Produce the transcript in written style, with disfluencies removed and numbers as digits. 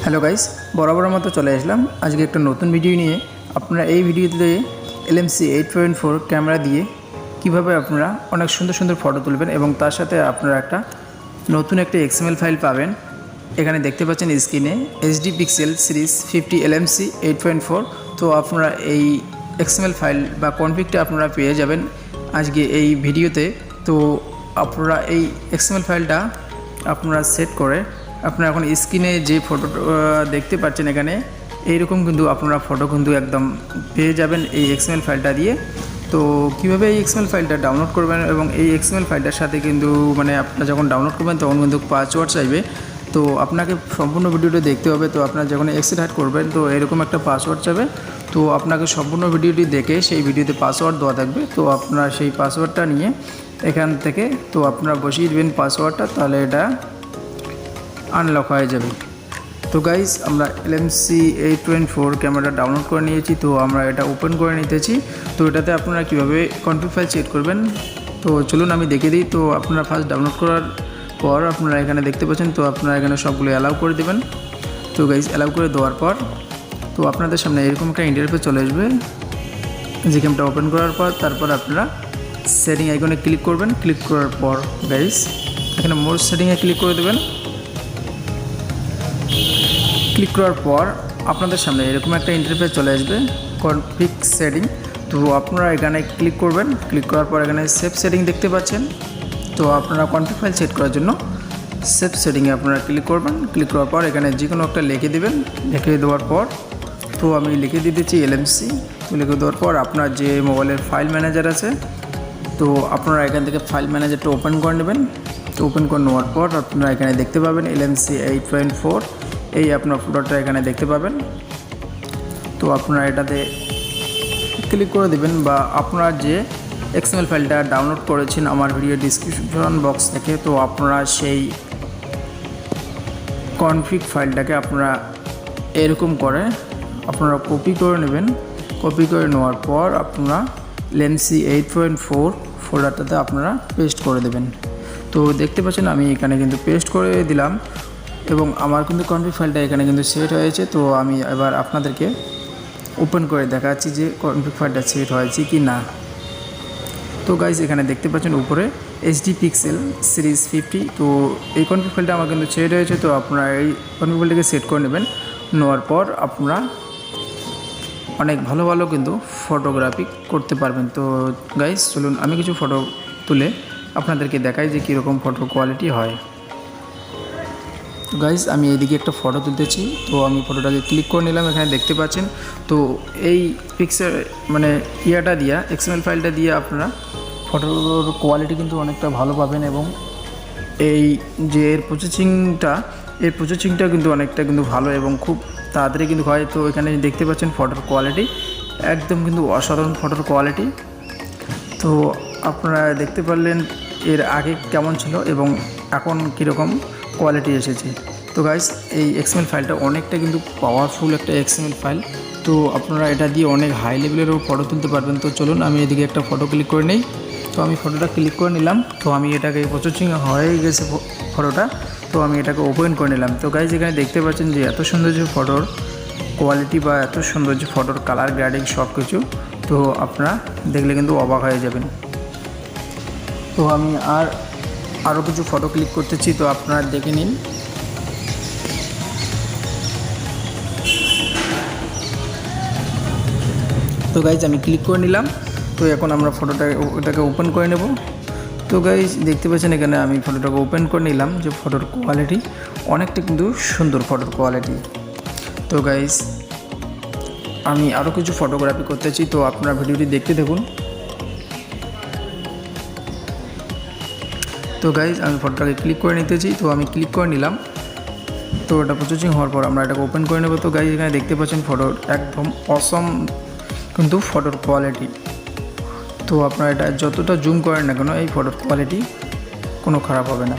Hello guys, বরাবরের মতো চলে আসলাম আজকে একটা নতুন ভিডিও নিয়ে। আপনারা এই ভিডিওতে Lmc 8.4 ক্যামেরা দিয়ে কিভাবে আপনারা অনেক সুন্দর সুন্দর ফটো তুলবেন এবং তার সাথে আপনারা একটা নতুন একটা XML ফাইল পাবেন। এখানে দেখতে পাচ্ছেন স্ক্রিনে HD পিক্সেল সিরিজ 50 Lmc 8.4। তো আপনারা এই XML ফাইল বা কনফিগটা আপনারা পেয়ে যাবেন আজকে এই ভিডিওতে। তো আপনারা এই XML ফাইলটা আপনারা সেট করে আপনারা এখন স্ক্রিনে যে ফটো দেখতে পাচ্ছেন এখানে এইরকম কিন্তু আপনারা ফটো কিন্তু একদম পেয়ে যাবেন এই XML ফাইলটা দিয়ে। তো কীভাবে এই XML ফাইলটা ডাউনলোড করবেন এবং এই XML ফাইলটার সাথে কিন্তু আপনারা যখন ডাউনলোড করবেন তখন কিন্তু পাসওয়ার্ড চাইবে। তো আপনাকে সম্পূর্ণ ভিডিওটা দেখতে হবে। তো আপনারা যখন এক্সিট করবেন তো এরকম একটা পাসওয়ার্ড চাইবে। তো আপনাকে সম্পূর্ণ ভিডিওটি দেখে সেই ভিডিওতে পাসওয়ার্ড দেওয়া থাকবে। তো আপনারা সেই পাসওয়ার্ডটা নিয়ে এখান থেকে তো আপনারা বসিয়ে দেবেন পাসওয়ার্ডটা, তাহলে এটা আনলক হয়ে যাবে। তো গাইজ আমরা Lmc 8.4 ক্যামেরা ডাউনলোড করে নিয়েছি। তো আমরা এটা ওপেন করে নিতেছি। তো এটাতে আপনারা কীভাবে কনফিগ ফাইল সেট করবেন তো চলুন আমি দেখিয়ে দিই। তো আপনারা ফার্স্ট ডাউনলোড করার পর আপনারা এখানে দেখতে পাচ্ছেন, তো আপনারা এখানে সবগুলো অ্যালাউ করে দেবেন। তো গাইজ অ্যালাউ করে দেওয়ার পর তো আপনাদের সামনে এরকম একটা ইন্টারফেস চলে আসবে। যে গেমটা ওপেন করার পর তারপর আপনারা সেটিং আইকনে ক্লিক করবেন। ক্লিক করার পর গাইজ এখানে মোর সেটিংয়ে ক্লিক করে দেবেন। ক্লিক করার পর আপনাদের সামনে এরকম একটা ইন্টারফেস চলে আসবে কনফিগ সেটিং। তো আপনারা এখানে ক্লিক করবেন। ক্লিক করার পর এখানে সেভ সেটিং দেখতে পাচ্ছেন। তো আপনারা কনফিগ ফাইল সেট করার জন্য সেভ সেটিংয়ে আপনারা ক্লিক করবেন। ক্লিক করার পর এখানে যে কোনো একটা লিখে দেবেন। লিখে দেওয়ার পর তো আমি লিখে দিতেছি Lmc। তো লিখে দেওয়ার পর আপনার যে মোবাইলের ফাইল ম্যানেজার আছে তো আপনারা এখান থেকে ফাইল ম্যানেজারটা ওপেন করে নেবেন। তো ওপেন করে নেওয়ার পর আপনারা এখানে দেখতে পাবেন Lmc 8.4 এই আপনার ফটোটা এখানে দেখতে পাবেন। তো আপনারা এটাতে ক্লিক করে দেবেন বা আপনারা যে XML ফাইলটা ডাউনলোড করেছেন আমার ভিডিও ডিসক্রিপশন বক্স থেকে, তো আপনারা সেই কনফিগ ফাইলটাকে আপনারা এরকম করে আপনারা কপি করে নেবেন। কপি করে নেওয়ার পর আপনারা Lmc 8.4 ফোল্ডারটাতে আপনারা পেস্ট করে দেবেন। তো দেখতে পাচ্ছেন আমি এখানে কিন্তু পেস্ট করে দিলাম এবং আমার কিন্তু কনফিগ ফাইলটা এখানে কিন্তু সেট হয়েছে। তো আমি এবার আপনাদেরকে ওপেন করে দেখাচ্ছি যে কনফিগ ফাইলটা সেট হয়েছে কি না। তো গাইজ এখানে দেখতে পাচ্ছেন উপরে HD পিক্সেল সিরিজ 50। তো এই কনফিগ ফাইলটা আমার কিন্তু সেট হয়েছে। তো আপনারা এই কনফিগ ফাইলটাকে সেট করে নেবেন। নেওয়ার পর আপনারা অনেক ভালো ভালো কিন্তু ফটোগ্রাফি করতে পারবেন। তো গাইজ চলুন আমি কিছু ফটো তুলে আপনাদেরকে দেখাই যে কীরকম ফটোর কোয়ালিটি হয়। তো গাইজ আমি এইদিকে একটা ফটো তুলতেছি। তো আমি ফটোটাকে ক্লিক করে নিলাম। এখানে দেখতে পাচ্ছেন তো এই পিক্সেল ইয়াটা দিয়া XML ফাইলটা দিয়ে আপনারা ফটোর কোয়ালিটি কিন্তু অনেকটা ভালো পাবেন এবং এই যে এর প্রসেসিংটা কিন্তু অনেকটা কিন্তু ভালো এবং খুব তাড়াতাড়ি কিন্তু হয়। তো এখানে দেখতে পাচ্ছেন ফটোর কোয়ালিটি একদম কিন্তু অসাধারণ ফটোর কোয়ালিটি। তো আপনারা দেখতে পারলেন এর আগে কেমন ছিল এবং এখন কীরকম কোয়ালিটি এসেছে। তো গাইস এই XML ফাইলটা অনেকটা কিন্তু পাওয়ারফুল একটা XML ফাইল। তো আপনারা এটা দিয়ে অনেক হাই লেভেলেরও ফটো তুলতে পারবেন। তো চলুন আমি এদিকে একটা ফটো ক্লিক করে নেই। তো আমি ফটোটা ক্লিক করে নিলাম। তো আমি এটাকে প্রসেসিং হয়ে গেছে ফটোটা। তো আমি এটাকে ওপেন করে নিলাম। তো গাইস এখানে দেখতে পাচ্ছেন যে এত সুন্দর যে ফটোর কোয়ালিটি বা এত সুন্দর যে ফটোর কালার গ্রেডিং সব কিছু, তো আপনারা দেখলে কিন্তু অবাক হয়ে যাবেন। তো আমি আরও কিছু ফটো ক্লিক করতেছি। তো আপনারা দেখে নিন। তো গাইজ আমি ক্লিক করে নিলাম। তো এখন আমরা ওটাকে ওপেন করে নেব। তো গাইজ দেখতে পাচ্ছেন এখানে আমি ফটোটাকে ওপেন করে নিলাম যে ফটোর কোয়ালিটি অনেকটা কিন্তু সুন্দর ফটোর কোয়ালিটি। তো গাইজ আমি আরও কিছু ফটোগ্রাফি করতেছি। তো আপনারা ভিডিওটি দেখতে দেখুন। তো গাইজ আমি ফটোটাকে ক্লিক করে নিতেছি। তো আমি ক্লিক করে নিলাম। তো এটা প্রসেসিং হওয়ার পর আমরা এটাকে ওপেন করে নেব। তো গাইজ এখানে দেখতে পাচ্ছেন ফটোর একদম অসম কিন্তু ফটোর কোয়ালিটি। তো আপনারা এটা যতটা জুম করেন না কেন এই ফটোর কোয়ালিটি কোনো খারাপ হবে না।